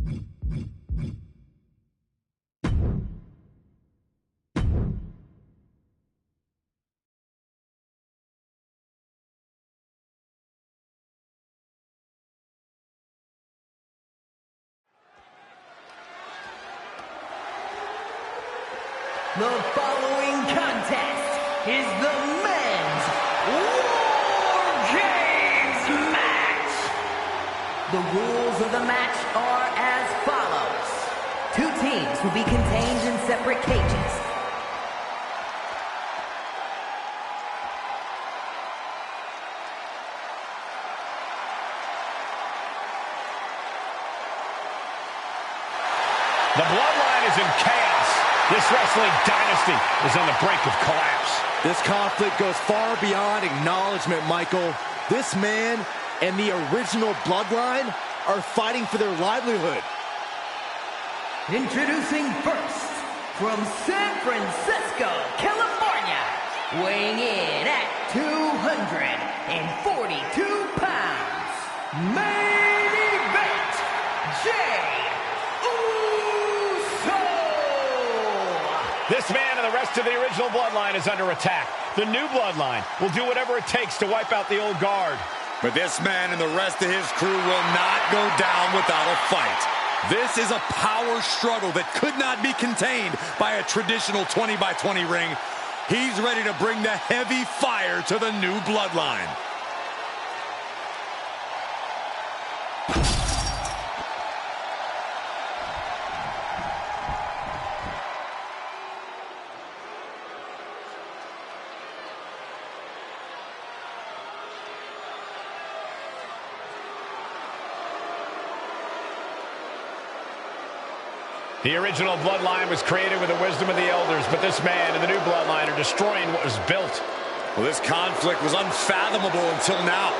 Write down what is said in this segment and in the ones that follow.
The following contest is the men's War Games match. The rules of the match are as follows. 2 teams will be contained in separate cages. The bloodline is in chaos. This wrestling dynasty is on the brink of collapse. This conflict goes far beyond acknowledgement, Michael. This man and the original bloodline are fighting for their livelihood. Introducing first, from San Francisco, California, weighing in at 242 pounds, main event, Jay. This man and the rest of the original bloodline is under attack. The new bloodline will do whatever it takes to wipe out the old guard. But this man and the rest of his crew will not go down without a fight. This is a power struggle that could not be contained by a traditional 20-by-20 ring. He's ready to bring the heavy fire to the new bloodline. The original bloodline was created with the wisdom of the elders, but this man and the new bloodline are destroying what was built. Well, this conflict was unfathomable until now.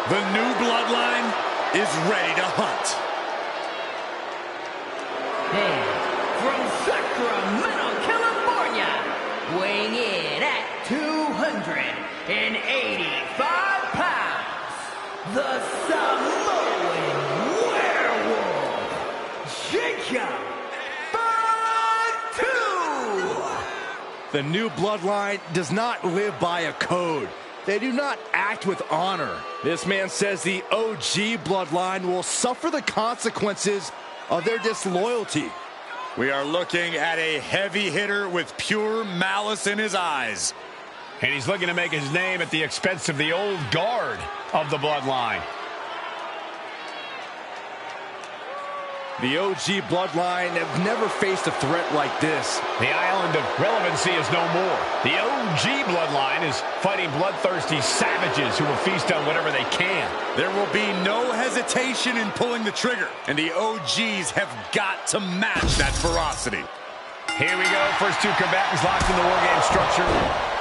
The new bloodline is ready to hunt. And from Sacramento, California, weighing in at 285 pounds, the Samoan werewolf, Jacob. The new bloodline does not live by a code. They do not act with honor. This man says the OG bloodline will suffer the consequences of their disloyalty. We are looking at a heavy hitter with pure malice in his eyes. And he's looking to make his name at the expense of the old guard of the bloodline. The OG bloodline have never faced a threat like this. The island of relevancy is no more. The OG bloodline is fighting bloodthirsty savages who will feast on whatever they can. There will be no hesitation in pulling the trigger, and the OGs have got to match that ferocity. Here we go. First 2 combatants locked in the War Game structure.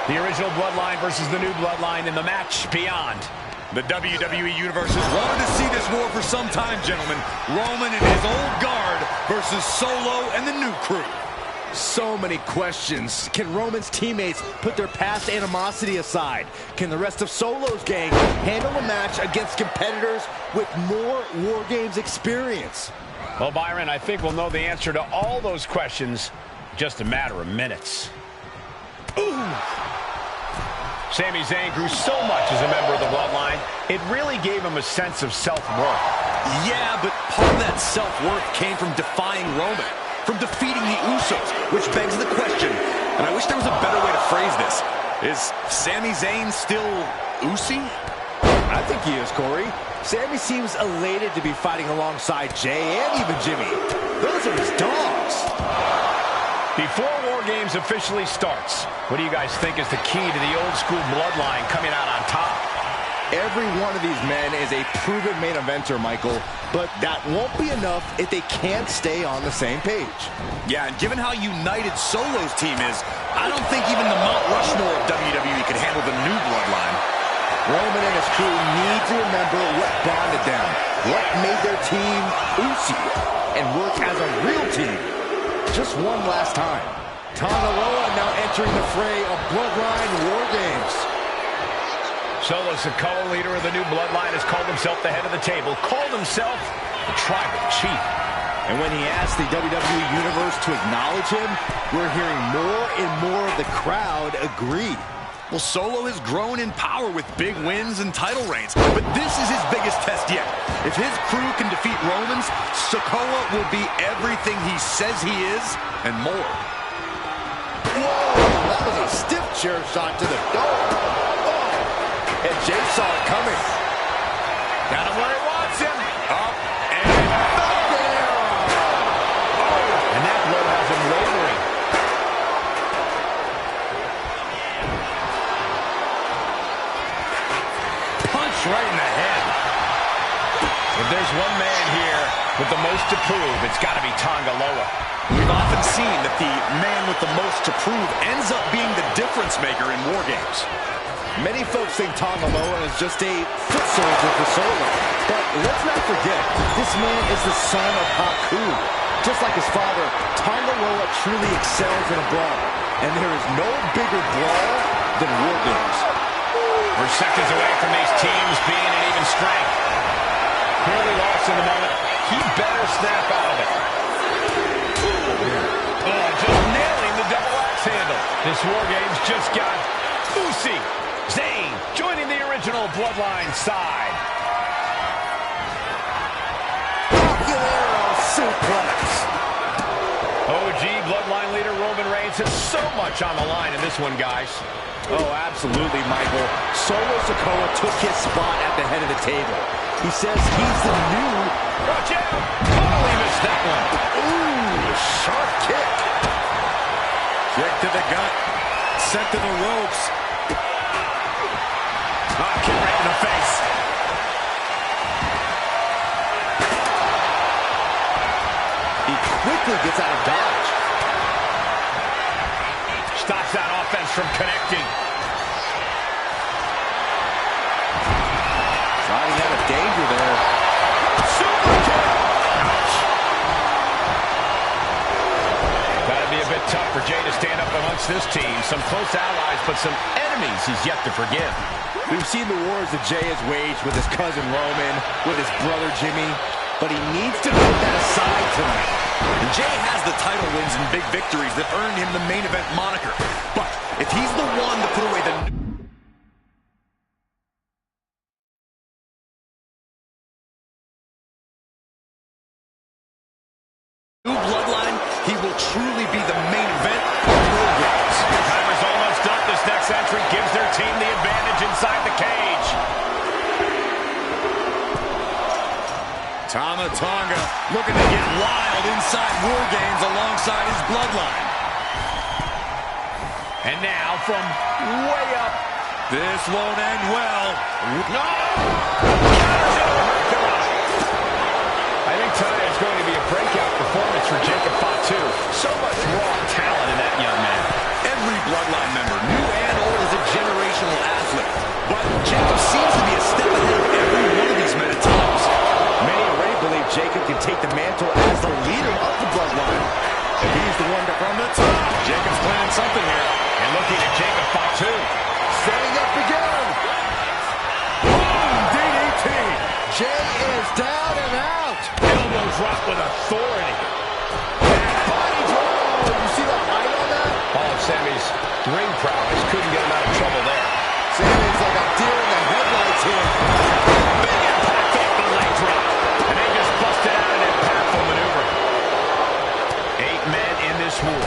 The original bloodline versus the new bloodline in the match beyond. The WWE Universe has wanted to see this war for some time, gentlemen. Roman and his old guard versus Solo and the new crew. So many questions. Can Roman's teammates put their past animosity aside? Can the rest of Solo's gang handle a match against competitors with more War Games experience? Well, Byron, I think we'll know the answer to all those questions in just a matter of minutes. Ooh. Sami Zayn grew so much as a member of the bloodline, it really gave him a sense of self-worth. Yeah, but part of that self-worth came from defying Roman, from defeating the Usos, which begs the question, and I wish there was a better way to phrase this. Is Sami Zayn still Usi? I think he is, Corey. Sami seems elated to be fighting alongside Jay and even Jimmy. Those are his dogs. Before War Games officially starts, what do you guys think is the key to the old school bloodline coming out on top? Every one of these men is a proven main eventer, Michael, but that won't be enough if they can't stay on the same page. Yeah, and given how united Solo's team is, I don't think even the Mount Rushmore of WWE could handle the new bloodline. Roman and his crew need to remember what bonded them, what made their team Usi, and work as a real team. Just one last time. Tanga Loa now entering the fray of Bloodline War Games. Solo's the color leader of the new bloodline, has called himself the head of the table, called himself the tribal chief. And when he asked the WWE Universe to acknowledge him, we're hearing more and more of the crowd agree. Well, Solo has grown in power with big wins and title reigns, but this is his biggest test yet. If his crew can defeat Romans, Sikoa will be everything he says he is and more. Whoa, that was a stiff chair shot to the dome. Oh. And Jay saw it coming. Got him where he wants him. Up and there. And that blow has him wavering. Punch right in the head. If there's one man here with the most to prove, it's got to be Tonga Loa. We've often seen that the man with the most to prove ends up being the difference maker in war games. Many folks think Tonga Loa is just a foot soldier for Solo. But let's not forget, this man is the son of Haku. Just like his father, Tonga Loa truly excels in a brawl. And there is no bigger brawl than war games. We're seconds away from these teams being at even strength. Clearly lost in the moment. He better snap out of it. Oh, just nailing the double axe handle. This war game's just got Usi, Zayn joining the original Bloodline side. Suplex. OG Bloodline leader Roman Reigns has so much on the line in this one, guys. Oh, absolutely, Michael. Solo Sikoa took his spot at the head of the table. He says he's the new... Watch out! Totally missed that one. Ooh, sharp kick. Kick to the gut. Sent to the ropes. Oh, kick right in the face. He quickly gets out of dodge. Stops that offense from connecting. Riding out of danger there. Super kick! Ouch. Gotta be a bit tough for Jay to stand up amongst this team. Some close allies, but some enemies he's yet to forgive. We've seen the wars that Jay has waged with his cousin Roman, with his brother Jimmy, but he needs to put that aside tonight. And Jay has the title wins and big victories that earned him the main event moniker. But if he's the one to put away the new Bloodline, he will truly be the main event of War Games. Timer's almost up. This next entry gives their team the advantage inside the cage. Tama Tonga looking to get wild inside War Games alongside his Bloodline. And now from way up. This won't end well. No! I think tonight is going to be a breakout performance for Jacob Fatu. So much raw talent in that young man. Every Bloodline member, new and old, is a generational athlete. But Jacob seems to be a step ahead of every one of these men at times. Many already believe Jacob can take the mantle as the leader of the Bloodline. And he's the one to from the top. Jacob's planning something here. And looking at Jacob Fatu. Setting up again. Boom! DDT. Jay is down and out. Elbow drop with authority. Body drop. You see the height on that? All of Sammy's ring prowess couldn't get him out of trouble there. Sammy's like a deer in the headlights here. Big impact off the leg drop. And they just busted out an impactful maneuver. 8 men in this war.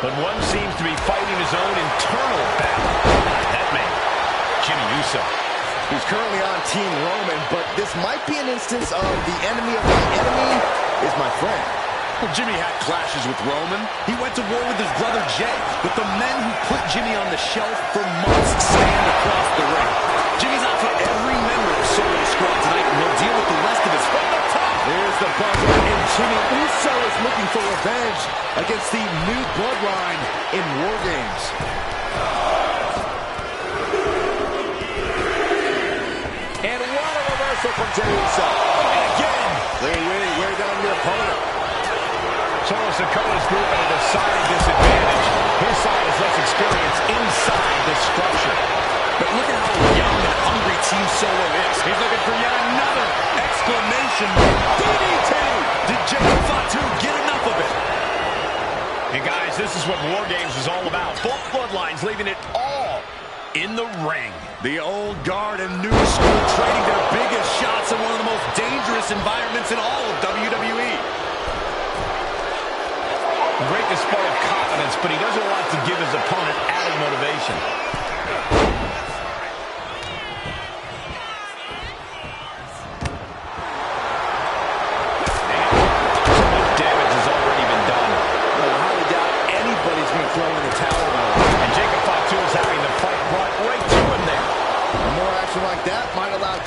But one seems to be fighting his own internal battle. That man, Jimmy Uso. He's currently on Team Roman, but this might be an instance of the enemy of my enemy is my friend. Well, Jimmy had clashes with Roman. He went to war with his brother Jay. But the men who put Jimmy on the shelf for months stand across the ring. Jimmy's out for every member of the Solo Squad tonight, and he'll deal with the rest of his from the top. There's the buzzer, and Jimmy Uso is looking for revenge against the new Bloodline in War Games. And what a reversal from Jey Uso. And again, they're really way down your opponent. Solo Sikoa's group at a decided disadvantage. His side has less experience inside this structure. But look at how young and hungry Team Solo is. He's looking for yet another exclamation. DDT! Did Jacob Fatu this is what War Games is all about. Both bloodlines leaving it all in the ring. The old guard and new school trading their biggest shots in one of the most dangerous environments in all of WWE. Great display of confidence, but he doesn't want to give his opponent added motivation.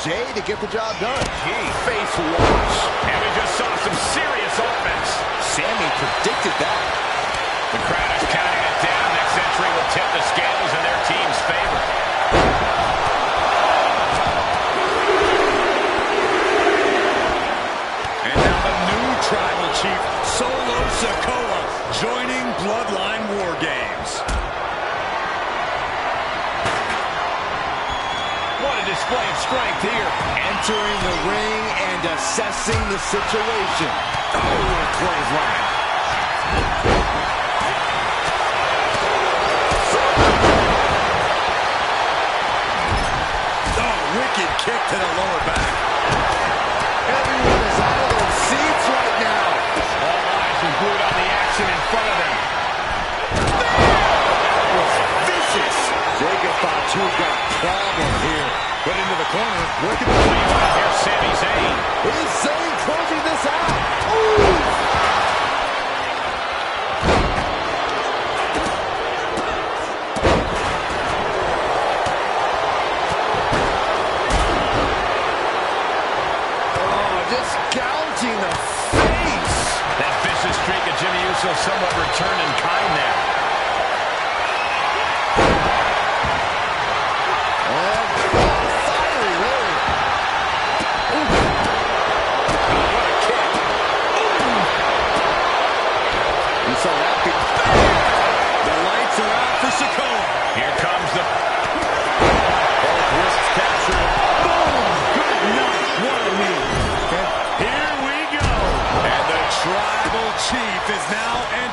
Jay to get the job done. Gee, face wash. And we just saw some serious offense. Sammy predicted that. The crowd is counting it down. Next entry will tip the scales in their team's favor. And now the new tribal chief, Solo Sikoa, joining Bloodline War Games. Display of strength here. Entering the ring and assessing the situation. Oh, what a clothesline. Oh, wicked kick to the lower back. Everyone is out of their seats right now. All eyes are glued on the action in front of them. That was vicious. Jacob Fatu's got a problem here. Put into the corner. Working the lead right here, Sami Zayn. Is Zayn closing this out? Ooh! Oh, just gouging the face. That vicious streak of Jimmy Uso somewhat returned in kind there.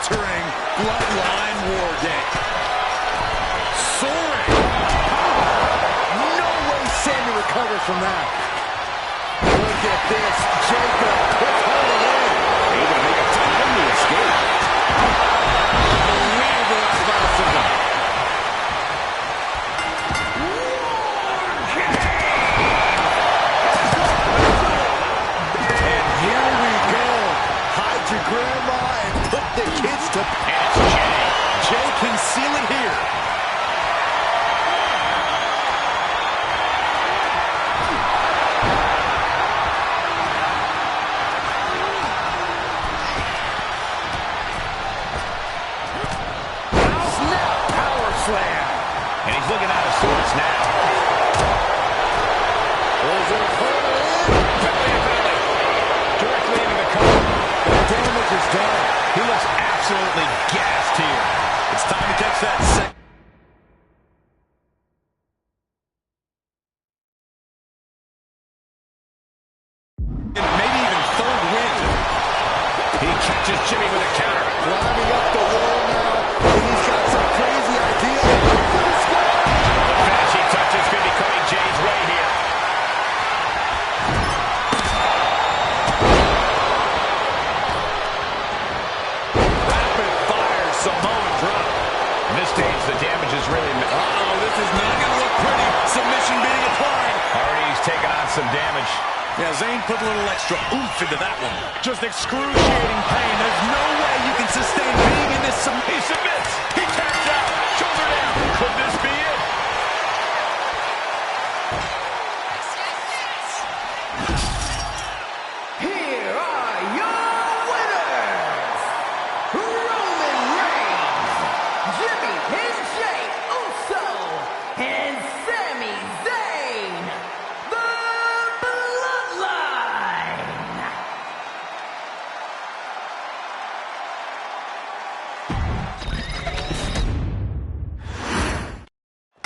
Entering Bloodline War Game. Soaring. No way Sammy recovers from that. Look at this. Jacob. It's holding in. Able to make a timely escape. Unbelievable athleticism. And here we go. Hide your grandma and put the kids to... And it's Jay. Jay can seal it here. Snap power slam. And he's looking out of sorts now. Is it a corner in? Belly. Directly into the cover. The damage is done. He looks absolutely gassed here. It's time to catch that second. Maybe even third win. He catches Jimmy with a counter. Climbing up the wall now. He's got some crazy idea. The finishing touches could be coming Jay's way here. Rapid fire Samoan drop. In this stage, the damage is really... Uh-oh, this is not going to look pretty. Submission being applied. Already he's taken on some damage. Yeah, Zayn put a little extra oomph into that one. Just excruciating pain. There's no way you can sustain being in this submission. He submits. He taps out. Shoulder down. Could this be it? Here are your winners, Roman Reigns, Jimmy and Jay Uso, and Sami Zayn, the Bloodline.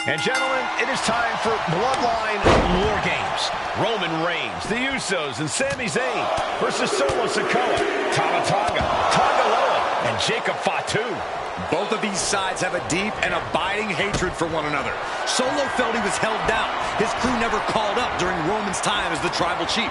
And gentlemen, it is time for Bloodline War Games. Roman Reigns, the Usos, and Sami Zayn versus Solo Sikoa, Tama Tonga, Tonga Loa, And Jacob Fatu. Both of these sides have a deep and abiding hatred for one another. Solo felt he was held down. His crew never called up during Roman's time as the tribal chief.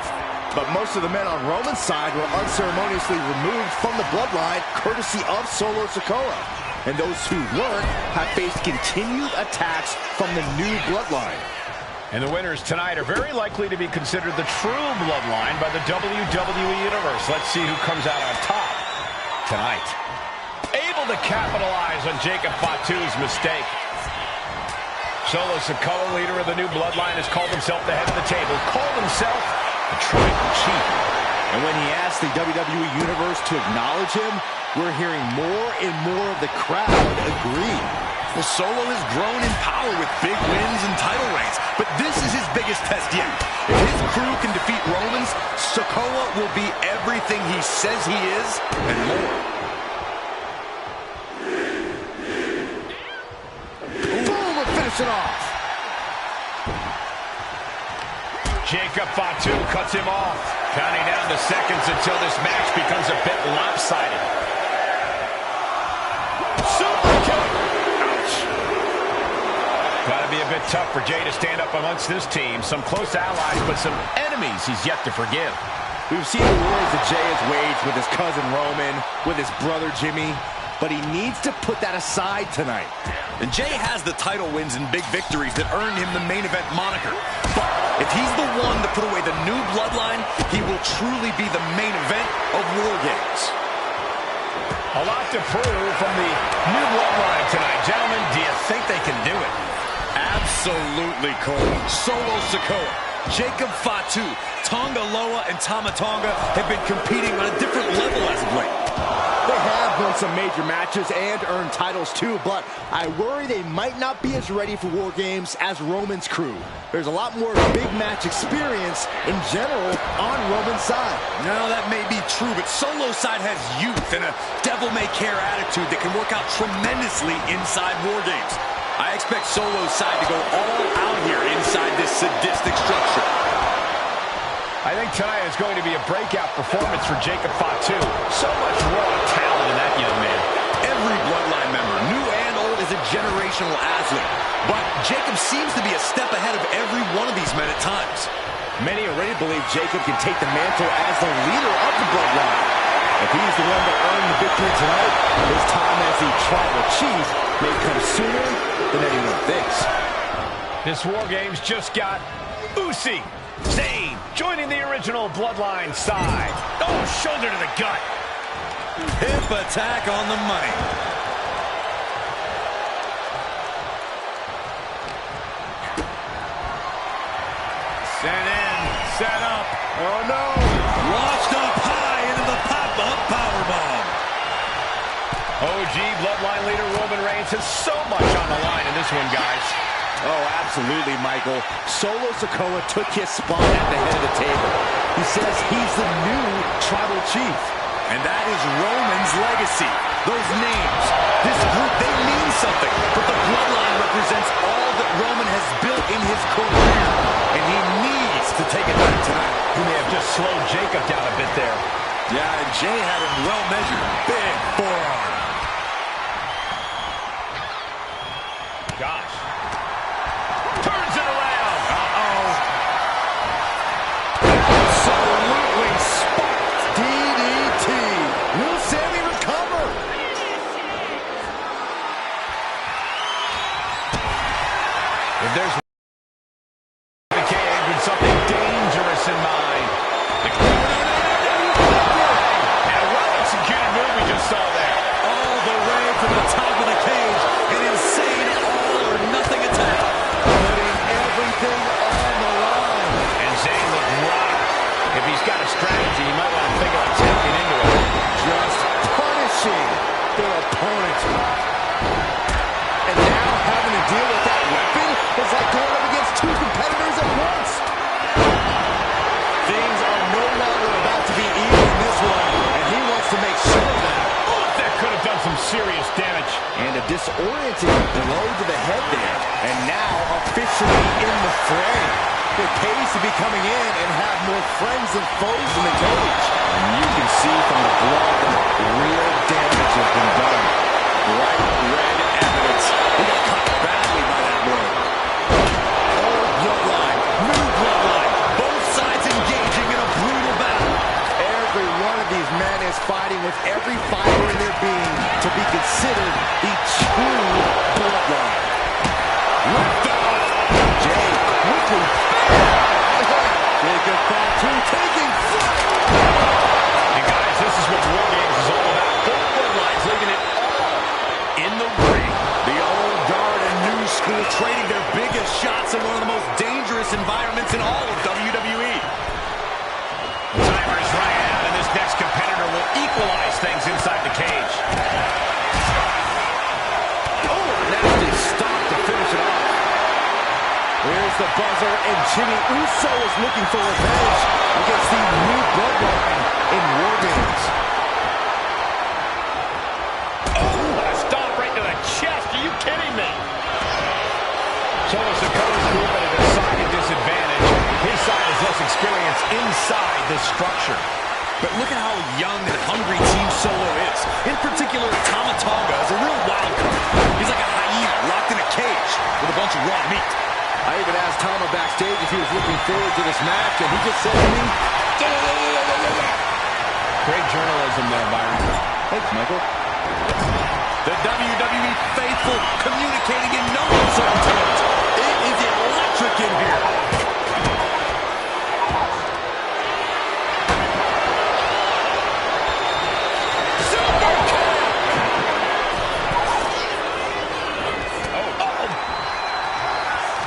But most of the men on Roman's side were unceremoniously removed from the bloodline, courtesy of Solo Sikoa. And those who weren't have faced continued attacks from the new bloodline. And the winners tonight are very likely to be considered the true bloodline by the WWE Universe. Let's see who comes out on top tonight. Able to capitalize on Jacob Fatu's mistake. Solo Sikoa, leader of the new bloodline, has called himself the head of the table, called himself the tribal chief. And when he asked the WWE Universe to acknowledge him, we're hearing more and more of the crowd agree. Well, Solo has grown in power with big wins and title reigns, but this is his biggest test yet. If his crew can defeat Romans, Sikoa will be everything he says he is and more. Boom, we'll finish it off. Jacob Fatu cuts him off. Counting down the seconds until this match becomes a bit lopsided. Super kick. Ouch. Gotta be a bit tough for Jay to stand up amongst this team. Some close allies, but some enemies he's yet to forgive. We've seen the wars that Jay has waged with his cousin Roman, with his brother Jimmy, but he needs to put that aside tonight. And Jay has the title wins and big victories that earned him the main event moniker. But if he's the one to put away the new bloodline, he will truly be the main event of War Games. A lot to prove from the new bloodline tonight. Gentlemen, do you think they can do it? Absolutely, Cole. Solo Sikoa, Jacob Fatu, Tonga Loa, and Tama Tonga have been competing on a different level as of late. They have won some major matches and earned titles too, but I worry they might not be as ready for War Games as Roman's crew. There's a lot more big match experience in general on Roman's side. No, that may be true, but Solo's side has youth and a devil-may-care attitude that can work out tremendously inside War Games. I expect Solo's side to go all out here inside this sadistic structure. I think tonight is going to be a breakout performance for Jacob Fatu. So much raw talent in that young man. Every bloodline member, new and old, is a generational athlete. But Jacob seems to be a step ahead of every one of these men at times. Many already believe Jacob can take the mantle as the leader of the bloodline. If he's the one to earn the victory tonight, his time as the tribal chief may come sooner than anyone thinks. This War Games just got Uzi. Zayn joining the original bloodline side. Oh, shoulder to the gut. Hip attack on the money. Sent in, set up. Oh no! Launched up high into the pop-up powerbomb. OG bloodline leader Roman Reigns has so much on the line in this one, guys. Oh, absolutely, Michael. Solo Sikoa took his spot at the head of the table. He says he's the new tribal chief. And that is Roman's legacy. Those names, this group, they mean something. But the bloodline represents all that Roman has built in his career. And he needs to take it back tonight. He may have just slowed Jacob down a bit there. Yeah, and Jay had him well measured. Big forearm. Gosh. Turns it around. Uh-oh. Absolutely spiked DDT. Will Sammy recover? If there's the cage with something dangerous in mind. And a well-executed move we just saw there. All the way to the top of the cage. An insane all-or-nothing attack. Putting everything on the line. And Zayn looked rocked. If he's got a strategy, he might want to think about tapping into it. Just punishing their opponent. And now having to deal with that weapon is like going up against two competitors at once. Things are no longer about to be even in this one, and he wants to make sure of that. Oh, that could have done some serious damage. And a disorienting blow to the head there. And now officially in the fray. It pays to be coming in and have more friends than foes in the cage. And you can see from the blood that real damage is of these men is fighting with every fiber in their being to be considered the true bloodline. Lift off. Jay quickly. Big thought too, taking flight. And guys, this is what War Games is all about. Both bloodlines leaving it all in the ring. The old guard and new school trading their biggest shots in one of the most dangerous environments in all of WWE. Timer is running out, and this next competitor will equalize things inside the cage. Oh, nasty stop to finish it off. Here's the buzzer, and Jimmy Uso is looking for revenge against the new bloodline in War Games. Oh, what a stop right to the chest. Are you kidding me? So the Sakoa's group at a decided disadvantage. His side is less experienced inside this structure. But look at how young and hungry Team Solo is. In particular, Tama Tonga is a real wild card. He's like a hyena locked in a cage with a bunch of raw meat. I even asked Tama backstage if he was looking forward to this match, and he just said to me, yeah. Great journalism there, Byron. Thanks, Michael. The WWE faithful communicating in no uncertain terms. It is electric in here. Super kick! Oh.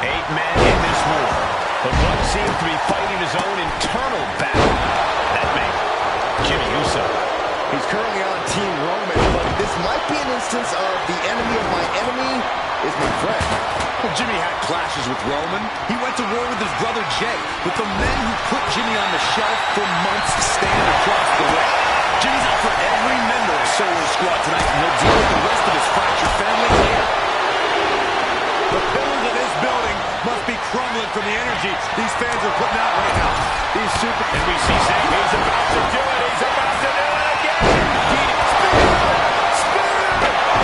8 men in this war, but one seems to be fighting his own internal battle. That man, Jimmy Uso. He's currently on Team Roman, but this might be an instance of the enemy of my enemy is my friend. Well, Jimmy had clashes with Roman. He went to war with his brother Jay, but the men who put Jimmy on the shelf for months stand across the way. Jimmy's out for every member of Solo Squad tonight, and he'll deal with the rest of his fractured family later. The pillars of this building must be crumbling from the energy these fans are putting out right now. These super... And we see Zayn, he's about to do it, he's about to do it again!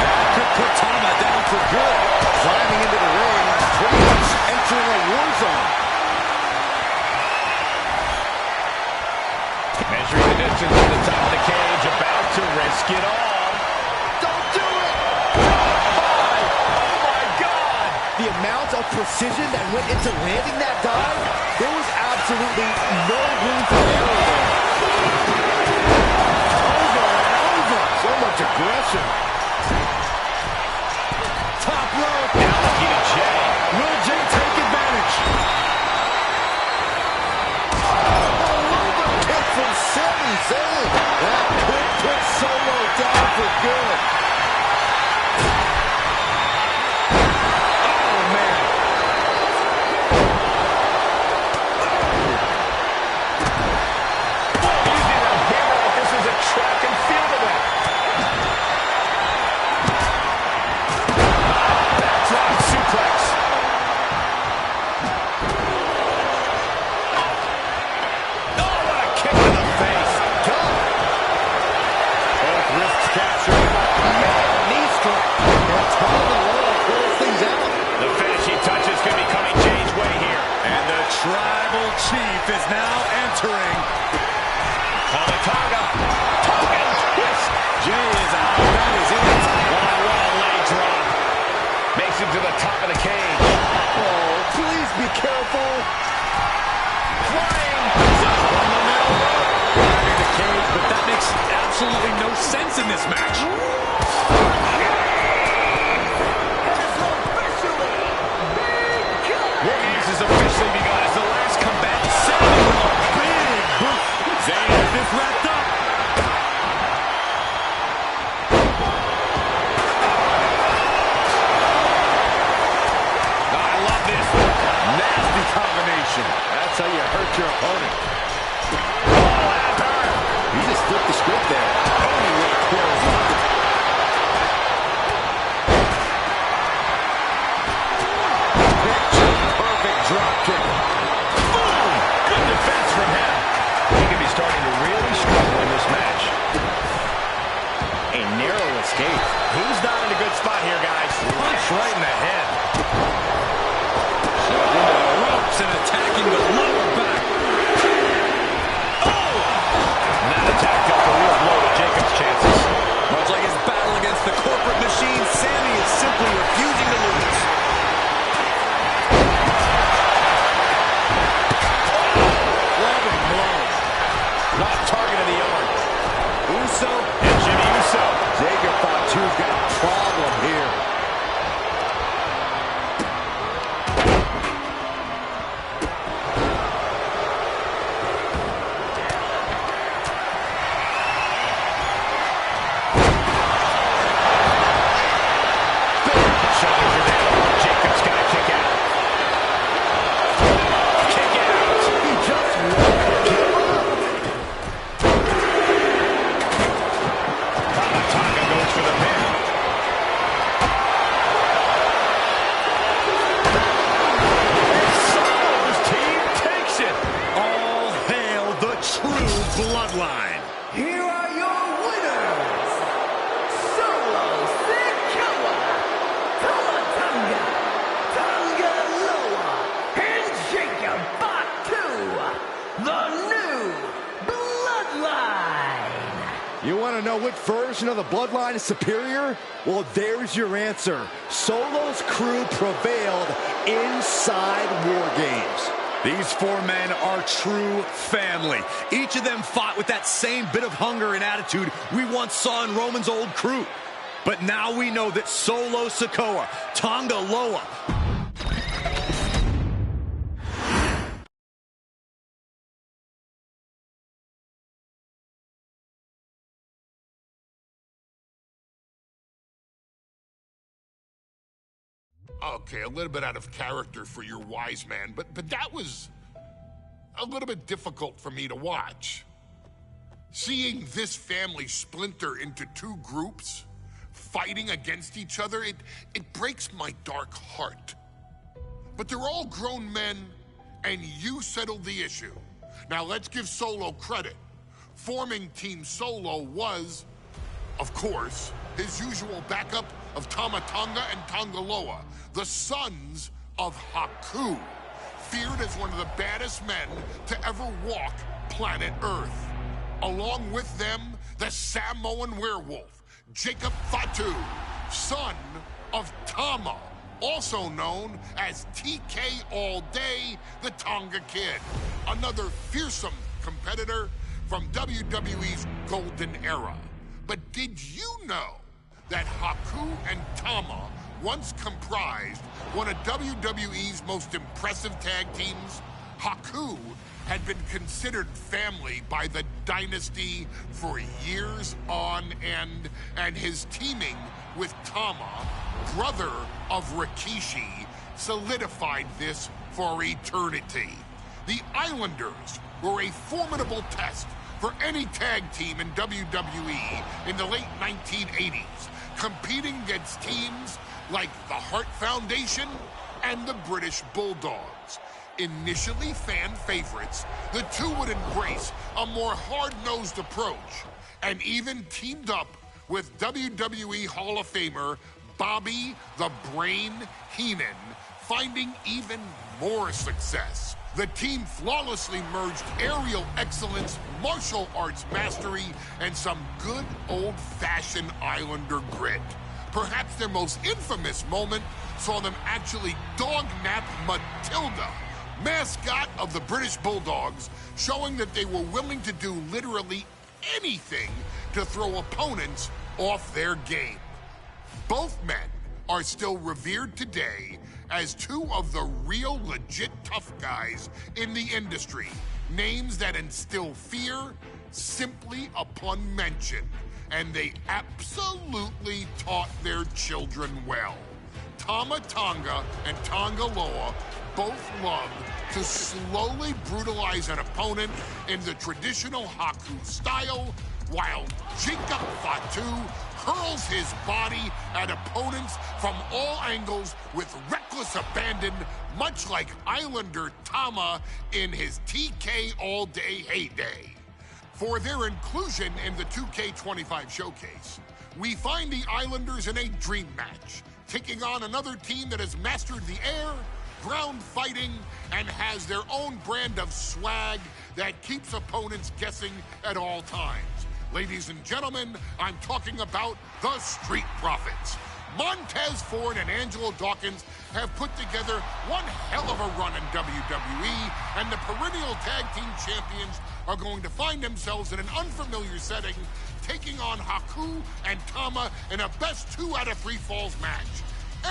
That could put Tama down for good. Climbing into the ring, pretty much entering a war zone. Measuring the distance at the top of the cage, about to risk it all. Don't do it! Oh my God! The amount of precision that went into landing that dive, there was absolutely no room for error there. Over and over. So much aggression. Top rope. Now looking at Jay. Will Jay take advantage? A kick from Sami Zayn. That could put Solo down for good. Oh, man. Using a hammer like this is a track and field event. Backdrop suplex. Oh, what a kick to the face. Both wrists captured. Man, knee strike. And Tama pulls things out. The finishing touches could be coming Jay's way here. And the Tribal Chief is now entering. Tonga. And twist. Jay is out. That is it. What a leg drop. Makes it to the top of the cage. Oh, please be careful. Flying. From the middle rope. Grabbing the cage, but that makes absolutely no sense in this match. War Games has officially begun as the last combatant sending him a big boot. Zayn has this wrapped up. I love this. Nasty combination. That's how you hurt your opponent. Oh, that hurt. He just flipped the script there. Oh, what a clothesline. Picture-perfect drop kick. Boom. Good defense from him. He could be starting to really struggle in this match. A narrow escape. He's not in a good spot here, guys. Punch right in the head. Shoved into the ropes and attacking the lower back. Not attacked up the Bloodline. Here are your winners, Solo Sikoa, Tonga, Tonga Loa, and Jacob Fatu, the new Bloodline. You want to know which version of the Bloodline is superior? Well, there's your answer. Solo's crew prevailed inside War Games. These four men are true family. Each of them fought with that same bit of hunger and attitude we once saw in Roman's old crew. But now we know that Solo Sikoa, Tonga Loa, Okay, a little bit out of character for your wise man, but that was a little bit difficult for me to watch. Seeing this family splinter into two groups, fighting against each other, it breaks my dark heart. But they're all grown men, and you settled the issue. Now let's give Solo credit. Forming Team Solo was, of course, his usual backup of Tama Tonga and Tonga Loa, the sons of Haku, feared as one of the baddest men to ever walk planet Earth. Along with them, the Samoan werewolf, Jacob Fatu, son of Tama, also known as TK All Day, the Tonga Kid, another fearsome competitor from WWE's golden era. But did you know that Haku and Tama once comprised one of WWE's most impressive tag teams? Haku had been considered family by the Dynasty for years on end, and his teaming with Tama, brother of Rikishi, solidified this for eternity. The Islanders were a formidable test for any tag team in WWE in the late 1980s, competing against teams like the Hart Foundation and the British Bulldogs. Initially fan favorites, the two would embrace a more hard-nosed approach and even teamed up with WWE Hall of Famer Bobby the Brain Heenan, finding even more success. The team flawlessly merged aerial excellence, martial arts mastery, and some good old-fashioned Islander grit. Perhaps their most infamous moment saw them actually dog-nap Matilda, mascot of the British Bulldogs, showing that they were willing to do literally anything to throw opponents off their game. Both men are still revered today as two of the real legit tough guys in the industry, names that instill fear simply upon mention, and they absolutely taught their children well. Tama Tonga and Tonga Loa both love to slowly brutalize an opponent in the traditional Haku style, while Jacob Fatu hurls his body at opponents from all angles with reckless abandon, much like Islander Tama in his TK All Day heyday. For their inclusion in the 2K25 showcase, we find the Islanders in a dream match, taking on another team that has mastered the air, ground fighting, and has their own brand of swag that keeps opponents guessing at all times. Ladies and gentlemen, I'm talking about the Street Profits. Montez Ford and Angelo Dawkins have put together one hell of a run in WWE, and the perennial tag team champions are going to find themselves in an unfamiliar setting, taking on Haku and Tama in a best 2 out of 3 falls match.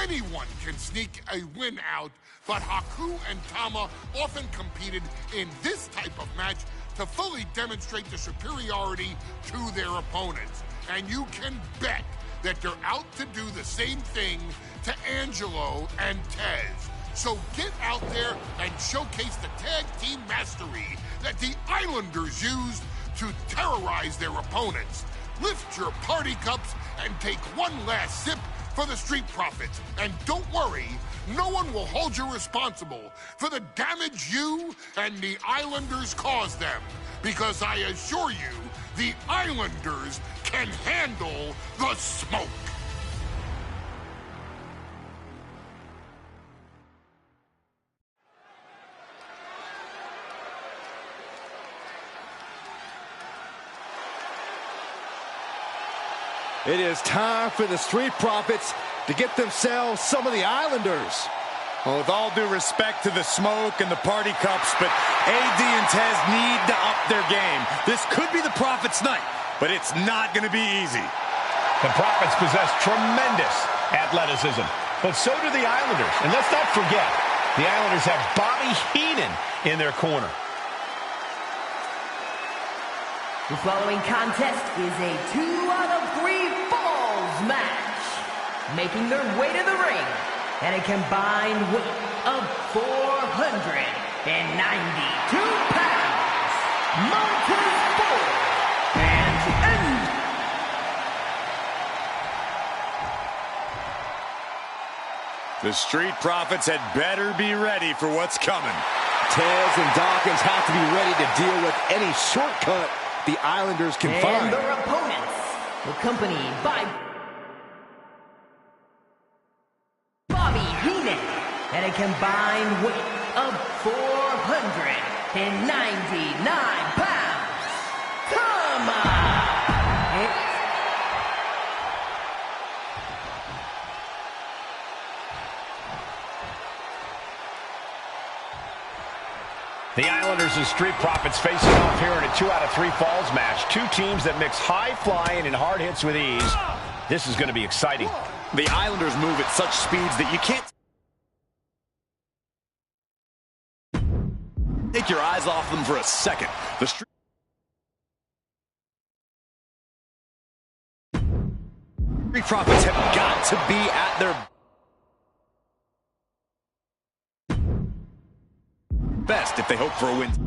Anyone can sneak a win out, but Haku and Tama often competed in this type of match to fully demonstrate the superiority to their opponents. And you can bet that they're out to do the same thing to Angelo and Tez. So get out there and showcase the tag team mastery that the Islanders used to terrorize their opponents. Lift your party cups and take one last sip for the Street Profits. And don't worry, no one will hold you responsible for the damage you and the Islanders caused them. Because I assure you, the Islanders can handle the smoke. It is time for the Street Profits to get themselves some of the Islanders. Well, with all due respect to the smoke and the party cups, but AD and Tez need to up their game. This could be the Profits' night, but it's not going to be easy. The Profits possess tremendous athleticism, but so do the Islanders. And let's not forget, the Islanders have Bobby Heenan in their corner. The following contest is a 2-out-of-3 falls match. Making their way to the ring at a combined weight of 492 pounds, Mountain Ford and The Street Profits had better be ready for what's coming. Tez and Dawkins have to be ready to deal with any shortcut the Islanders can find. And their opponents, accompanied by Bobby Heenan at a combined weight of 499 pounds. Come on! The Islanders and Street Profits facing off here in a 2-out-of-3 falls match. Two teams that mix high flying and hard hits with ease. This is going to be exciting. The Islanders move at such speeds that you can't take your eyes off them for a second. The Street Profits have got to be at their best if they hope for a win.